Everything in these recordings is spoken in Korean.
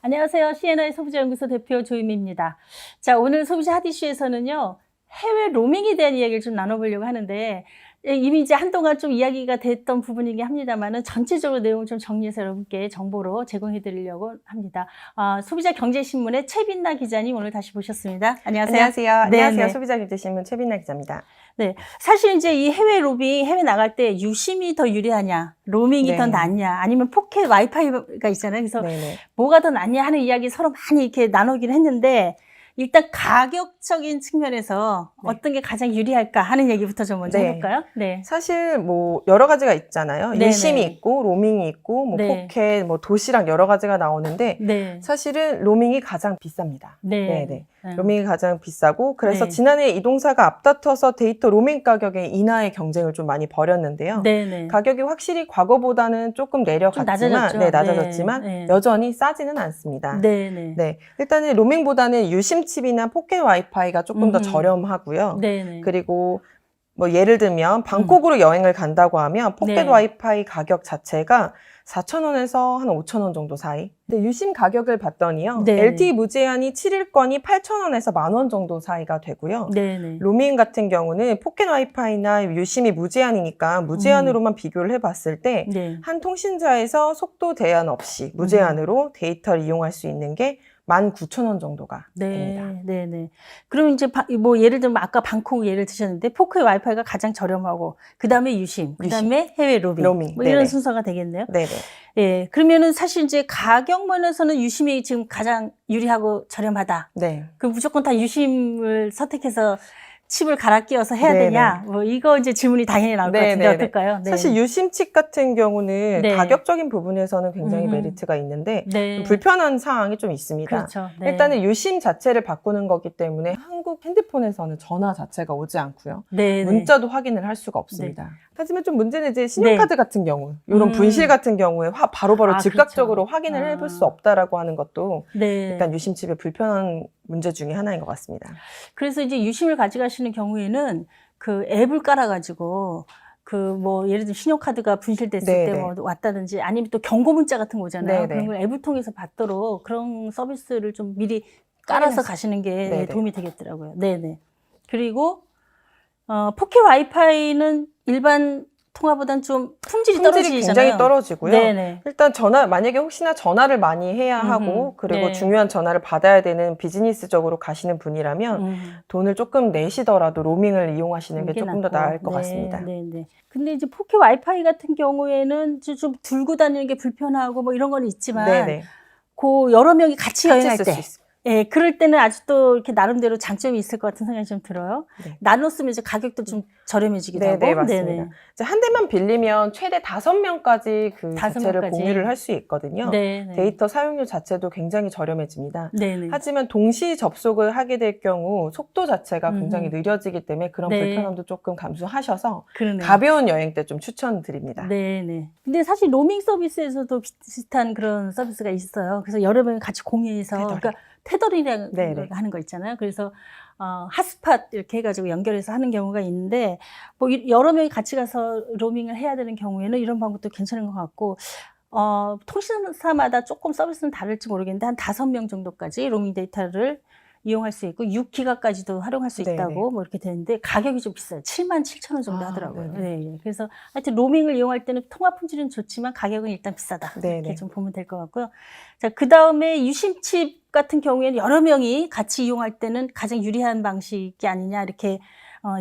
안녕하세요. C&I 소비자연구소 대표 조임입니다. 자, 오늘 소비자 핫이슈에서는요, 해외 로밍에 대한 이야기를 좀 나눠보려고 하는데, 이미 이제 한동안 좀 이야기가 됐던 부분이긴 합니다만은 전체적으로 내용을 좀 정리해서 여러분께 정보로 제공해 드리려고 합니다. 소비자 경제신문의 최빈나 기자님 오늘 다시 모셨습니다. 안녕하세요. 안녕하세요. 안녕하세요. 네네. 소비자경제신문 최빈나 기자입니다. 네. 사실 이제 이 해외 로밍, 해외 나갈 때 유심이 더 유리하냐, 로밍이 더 네. 낫냐, 아니면 포켓 와이파이가 있잖아요. 그래서 네네. 뭐가 더 낫냐 하는 이야기 서로 많이 이렇게 나누긴 했는데, 일단 가격적인 측면에서 네. 어떤 게 가장 유리할까 하는 얘기부터 좀 먼저 네. 해볼까요? 네. 사실 뭐 여러 가지가 있잖아요. 네네. 유심이 있고 로밍이 있고 뭐 네. 포켓, 뭐 도시락 여러 가지가 나오는데 네. 사실은 로밍이 가장 비쌉니다. 네. 네네. 로밍이 가장 비싸고 그래서 네. 지난해 이동사가 앞다퉈서 데이터 로밍 가격의 인하의 경쟁을 좀 많이 벌였는데요. 네네. 가격이 확실히 과거보다는 조금 내려갔지만, 낮아졌죠. 네, 낮아졌지만 네. 여전히 싸지는 않습니다. 네네. 네, 일단은 로밍보다는 유심칩이나 포켓 와이파이가 조금 더 저렴하고요. 네네. 그리고 뭐 예를 들면 방콕으로 여행을 간다고 하면 포켓 네. 와이파이 가격 자체가 4,000원에서 한 5,000원 정도 사이. 근데 유심 가격을 봤더니요. 네. LTE 무제한이 7일권이 8,000원에서 10,000원 정도 사이가 되고요. 네네. 로밍 같은 경우는 포켓 와이파이나 유심이 무제한이니까 무제한으로만 비교를 해봤을 때 네. 한 통신사에서 속도 제한 없이 무제한으로 데이터를 이용할 수 있는 게 19,000원 정도가 됩니다. 네, 네. 그럼 이제 뭐 예를 들면 아까 방콕 예를 드셨는데 포켓 와이파이가 가장 저렴하고 그다음에 유심, 그다음에 해외 로밍. 뭐 이런 네네. 순서가 되겠네요. 네네. 예. 그러면은 사실 이제 가격 면에서는 유심이 지금 가장 유리하고 저렴하다. 네. 그럼 무조건 다 유심을 선택해서 칩을 갈아 끼워서 해야 네네. 되냐? 뭐 이거 이제 질문이 당연히 나올 것 같은데 네네네. 어떨까요? 네. 사실 유심칩 같은 경우는 네. 가격적인 부분에서는 굉장히 메리트가 있는데 네. 좀 불편한 사항이 좀 있습니다. 그렇죠. 네. 일단은 유심 자체를 바꾸는 거기 때문에 한국 핸드폰에서는 전화 자체가 오지 않고요. 네. 문자도 확인을 할 수가 없습니다. 하지만 좀 문제는 이제 신용카드 네. 같은 경우, 이런 분실 같은 경우에 바로바로 즉각적으로 그렇죠. 확인을 해볼 수 없다라고 하는 것도 네. 일단 유심칩의 불편한 문제 중에 하나인 것 같습니다. 그래서 이제 유심을 가져가시는 경우에는 그 앱을 깔아가지고 그 뭐 예를 들면 신용카드가 분실됐을 네네. 때 뭐 왔다든지 아니면 또 경고 문자 같은 거 오잖아요. 네네. 그런 걸 앱을 통해서 받도록 그런 서비스를 좀 미리 깔아서 가시는 게 네네. 도움이 되겠더라고요. 네네. 그리고 포켓 와이파이는 일반 통화보다는 좀 품질이 떨어지잖아요. 굉장히 떨어지고요. 네네. 일단 만약에 혹시나 전화를 많이 해야 하고 그리고 네. 중요한 전화를 받아야 되는 비즈니스적으로 가시는 분이라면 돈을 조금 내시더라도 로밍을 이용하시는 게 이게 조금 더 낫고. 나을 것 네, 같습니다. 네. 근데 이제 포켓 와이파이 같은 경우에는 좀 들고 다니는 게 불편하고 뭐 이런 건 있지만 네네. 그 여러 명이 같이 여행할 쓸 때 수 있습니다. 예, 그럴 때는 아주 또 이렇게 나름대로 장점이 있을 것 같은 생각이 좀 들어요. 네. 나눠 쓰면 이제 가격도 좀 저렴해지기도 네네, 하고. 맞습니다. 네네. 이제 한 대만 빌리면 최대 5명까지 그 다섯 자체를 명까지. 공유를 할 수 있거든요. 네네. 데이터 사용료 자체도 굉장히 저렴해집니다. 네네. 하지만 동시 접속을 하게 될 경우 속도 자체가 굉장히 느려지기 때문에 그런 네. 불편함도 조금 감수하셔서 그러네요. 가벼운 여행 때 좀 추천드립니다. 네네. 근데 사실 로밍 서비스에서도 비슷한 그런 서비스가 있어요. 그래서 여러 명이 같이 공유해서 테더링. 그러니까 테더링이라는 네네. 걸 하는 거 있잖아요. 그래서 핫스팟 이렇게 해가지고 연결해서 하는 경우가 있는데 뭐 여러 명이 같이 가서 로밍을 해야 되는 경우에는 이런 방법도 괜찮은 것 같고 통신사마다 조금 서비스는 다를지 모르겠는데 한 5명 정도까지 로밍 데이터를 이용할 수 있고 6기가까지도 활용할 수 있다고 네네. 뭐 이렇게 되는데 가격이 좀 비싸요. 77,000원 정도 하더라고요. 네네. 네. 그래서 하여튼 로밍을 이용할 때는 통화 품질은 좋지만 가격은 일단 비싸다. 네네. 이렇게 좀 보면 될 것 같고요. 자, 그다음에 유심칩 같은 경우에는 여러 명이 같이 이용할 때는 가장 유리한 방식이 아니냐 이렇게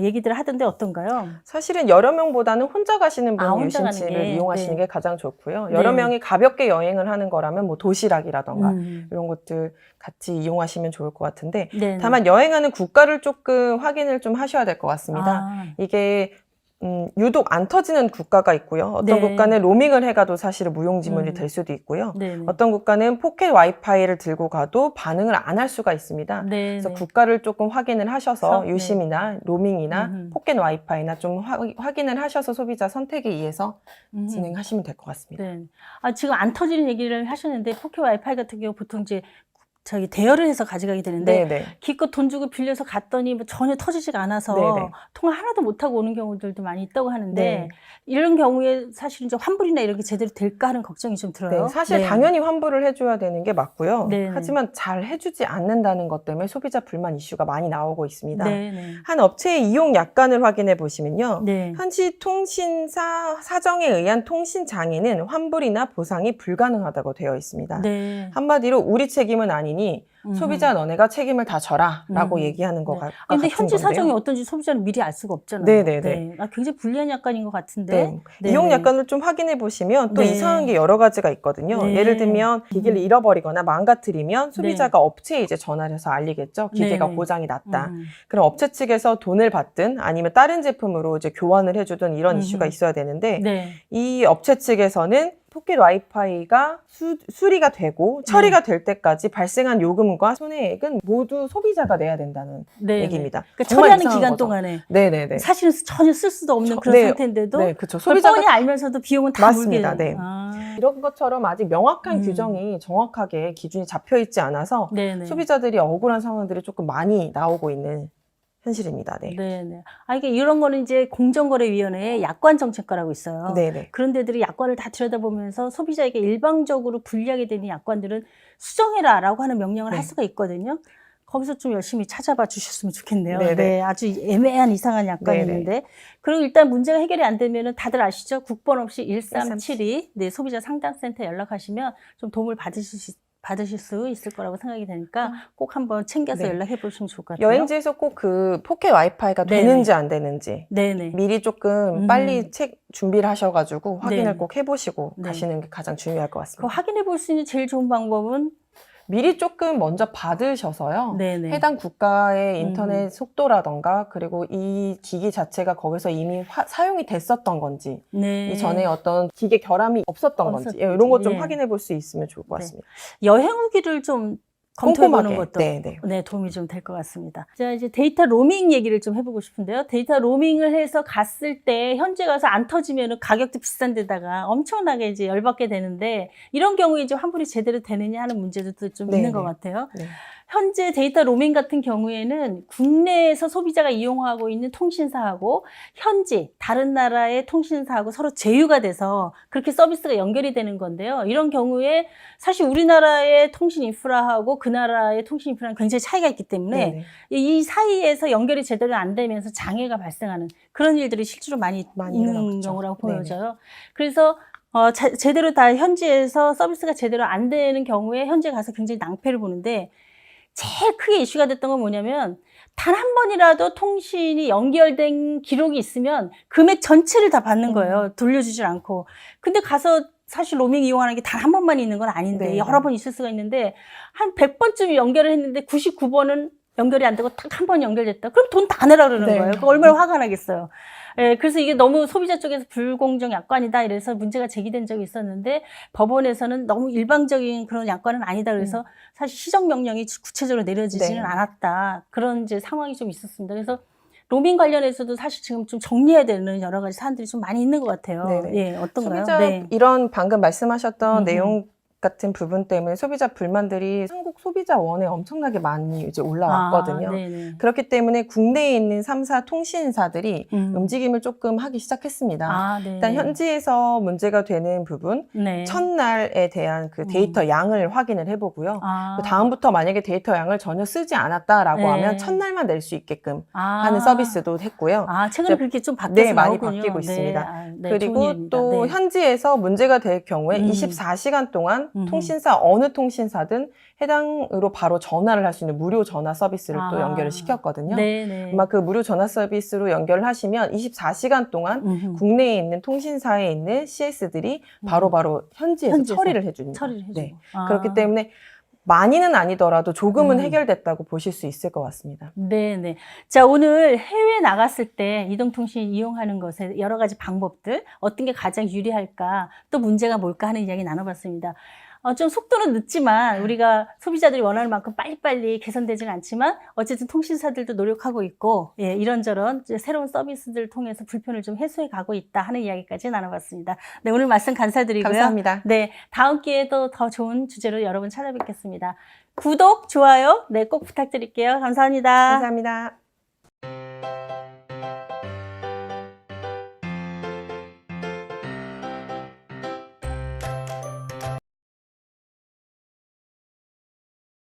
얘기들을 하던데 어떤가요? 사실은 여러 명보다는 혼자 가시는 분이 혼자 가는 유심칩을 게, 이용하시는 네. 게 가장 좋고요. 여러 네. 명이 가볍게 여행을 하는 거라면 뭐 도시락이라던가 이런 것들 같이 이용하시면 좋을 것 같은데 네. 다만 여행하는 국가를 조금 확인을 좀 하셔야 될 것 같습니다. 이게 유독 안 터지는 국가가 있고요. 어떤 네. 국가는 로밍을 해가도 사실은 무용지물이 될 수도 있고요. 네네. 어떤 국가는 포켓 와이파이를 들고 가도 반응을 안 할 수가 있습니다. 네네. 그래서 국가를 조금 확인을 하셔서 네. 유심이나 로밍이나 포켓 와이파이나 좀 확인을 하셔서 소비자 선택에 의해서 진행하시면 될 것 같습니다. 네. 지금 안 터지는 얘기를 하셨는데 포켓 와이파이 같은 경우 보통 이제 저기 대여를 해서 가져가게 되는데 네네. 기껏 돈 주고 빌려서 갔더니 뭐 전혀 터지지가 않아서 네네. 통화 하나도 못하고 오는 경우들도 많이 있다고 하는데 네. 이런 경우에 사실 이제 환불이나 이런 게 제대로 될까 하는 걱정이 좀 들어요. 네, 사실 네. 당연히 환불을 해줘야 되는 게 맞고요. 네네. 하지만 잘 해주지 않는다는 것 때문에 소비자 불만 이슈가 많이 나오고 있습니다. 네네. 한 업체의 이용 약관을 확인해 보시면요. 네. 현지 통신사 사정에 의한 통신 장애는 환불이나 보상이 불가능하다고 되어 있습니다. 네. 한마디로 우리 책임은 아니니 소비자 너네가 책임을 다 져라 라고 음. 얘기하는 것 네. 같은 근데 건데요. 현지 사정이 어떤지 소비자는 미리 알 수가 없잖아요. 네네네. 네. 아, 굉장히 불리한 약관인 것 같은데. 네. 네. 이용 약관을 좀 확인해 보시면 또 네. 이상한 게 여러 가지가 있거든요. 네. 예를 들면 기기를 잃어버리거나 망가뜨리면 네. 소비자가 업체에 이제 전화를 해서 알리겠죠. 기계가 네네. 고장이 났다. 그럼 업체 측에서 돈을 받든 아니면 다른 제품으로 이제 교환을 해주든 이런 이슈가 있어야 되는데 네. 이 업체 측에서는 포켓 와이파이가 수리가 되고 처리가 될 때까지 발생한 요금과 손해액은 모두 소비자가 내야 된다는 네. 얘기입니다. 그러니까 정말 처리하는 이상한 기간 거죠. 동안에 네네네. 사실은 전혀 쓸 수도 없는 그런 네, 상태인데도 네, 그렇죠. 그걸 소비자가 뻔히 알면서도 비용은 다 맞습니다. 물게 네. 아. 이런 것처럼 아직 명확한 규정이 정확하게 기준이 잡혀 있지 않아서 네네. 소비자들이 억울한 상황들이 조금 많이 나오고 있는 현실입니다. 네. 네네. 아, 이게 이런 거는 이제 공정거래위원회에 약관정책과라고 있어요. 네네. 그런 데들이 약관을 다 들여다보면서 소비자에게 일방적으로 불리하게 되는 약관들은 수정해라라고 하는 명령을 네. 할 수가 있거든요. 거기서 좀 열심히 찾아봐 주셨으면 좋겠네요. 네네. 네, 아주 애매한 이상한 약관이 네네. 있는데. 그리고 일단 문제가 해결이 안 되면은 다들 아시죠? 국번 없이 1372 네, 소비자 상담센터 연락하시면 좀 도움을 받으실 수 있을 거라고 생각이 되니까 꼭 한번 챙겨서 네. 연락해 보시면 좋을 것 같아요. 여행지에서 꼭 그 포켓 와이파이가 네네. 되는지 안 되는지 네네. 미리 조금 빨리 준비를 하셔가지고 확인을 네네. 꼭 해보시고 네. 가시는 게 가장 중요할 것 그 같습니다. 확인해 볼 수 있는 제일 좋은 방법은 미리 조금 먼저 받으셔서요. 네네. 해당 국가의 인터넷 속도라던가 그리고 이 기기 자체가 거기서 이미 사용이 됐었던 건지 네. 이전에 어떤 기계 결함이 없었던 건지 이런 것 좀 예. 확인해 볼 수 있으면 좋을 것 같습니다. 여행 후기를 좀 검토해 보는 꼼꼼하게. 것도 네네. 네, 도움이 좀 될 것 같습니다. 자, 이제 데이터 로밍 얘기를 좀 해보고 싶은데요. 데이터 로밍을 해서 갔을 때 현재 가서 안 터지면 가격도 비싼 데다가 엄청나게 이제 열받게 되는데 이런 경우에 이제 환불이 제대로 되느냐 하는 문제도 좀 있는 것 같아요. 네. 현재 데이터 로밍 같은 경우에는 국내에서 소비자가 이용하고 있는 통신사하고 현지 다른 나라의 통신사하고 서로 제휴가 돼서 그렇게 서비스가 연결이 되는 건데요. 이런 경우에 사실 우리나라의 통신 인프라하고 그 나라의 통신 인프라는 굉장히 차이가 있기 때문에 네네. 이 사이에서 연결이 제대로 안 되면서 장애가 발생하는 그런 일들이 실제로 많이 있는 일어나고 경우라고 네네. 보여져요. 그래서 제대로 다 현지에서 서비스가 제대로 안 되는 경우에 현지에 가서 굉장히 낭패를 보는데 제일 크게 이슈가 됐던 건 뭐냐면 단 한 번이라도 통신이 연결된 기록이 있으면 금액 전체를 다 받는 거예요. 돌려주질 않고. 근데 가서 사실 로밍 이용하는 게 단 한 번만 있는 건 아닌데 네. 여러 번 있을 수가 있는데 한 100번쯤 연결을 했는데 99번은 연결이 안 되고 딱 한 번 연결됐다. 그럼 돈 다 내라 그러는 네. 거예요. 그거 얼마나 화가 나겠어요. 예, 그래서 이게 너무 소비자 쪽에서 불공정 약관이다 이래서 문제가 제기된 적이 있었는데 법원에서는 너무 일방적인 그런 약관은 아니다 그래서 사실 시정 명령이 구체적으로 내려지지는 네. 않았다. 그런 이제 상황이 좀 있었습니다. 그래서 로밍 관련해서도 사실 지금 좀 정리해야 되는 여러 가지 사안들이 좀 많이 있는 것 같아요. 네네. 예, 어떤가요? 소비자 네. 이런 방금 말씀하셨던 내용 같은 부분 때문에 소비자 불만들이 한국 소비자원에 엄청나게 많이 이제 올라왔거든요. 네네. 그렇기 때문에 국내에 있는 3사 통신사들이 움직임을 조금 하기 시작했습니다. 네네. 일단 현지에서 문제가 되는 부분, 네. 첫날에 대한 그 데이터 양을 확인을 해보고요. 그 다음부터 만약에 데이터 양을 전혀 쓰지 않았다라고 네. 하면 첫날만 낼 수 있게끔 하는 서비스도 했고요. 최근에 그렇게 좀 바뀌어서 네, 많이 나오군요. 바뀌고 네. 있습니다. 네, 그리고 또 현지에서 문제가 될 경우에 24시간 동안 통신사 어느 통신사든 해당으로 바로 전화를 할 수 있는 무료 전화 서비스를 또 연결을 시켰거든요. 네네. 아마 그 무료 전화 서비스로 연결을 하시면 24시간 동안 국내에 있는 통신사에 있는 CS들이 바로바로 현지에서 처리를 해줍니다. 네. 그렇기 때문에 많이는 아니더라도 조금은 해결됐다고 보실 수 있을 것 같습니다. 네네. 자, 오늘 해외 나갔을 때 이동통신 이용하는 것에 여러 가지 방법들, 어떤 게 가장 유리할까, 또 문제가 뭘까 하는 이야기 나눠봤습니다. 좀 속도는 늦지만 우리가 소비자들이 원하는 만큼 빨리빨리 개선되지는 않지만 어쨌든 통신사들도 노력하고 있고 예, 이런저런 이제 새로운 서비스들을 통해서 불편을 좀 해소해 가고 있다 하는 이야기까지 나눠봤습니다. 네, 오늘 말씀 감사드리고요. 감사합니다. 네, 다음 기회에도 더 좋은 주제로 여러분 찾아뵙겠습니다. 구독, 좋아요, 네, 꼭 부탁드릴게요. 감사합니다. 감사합니다.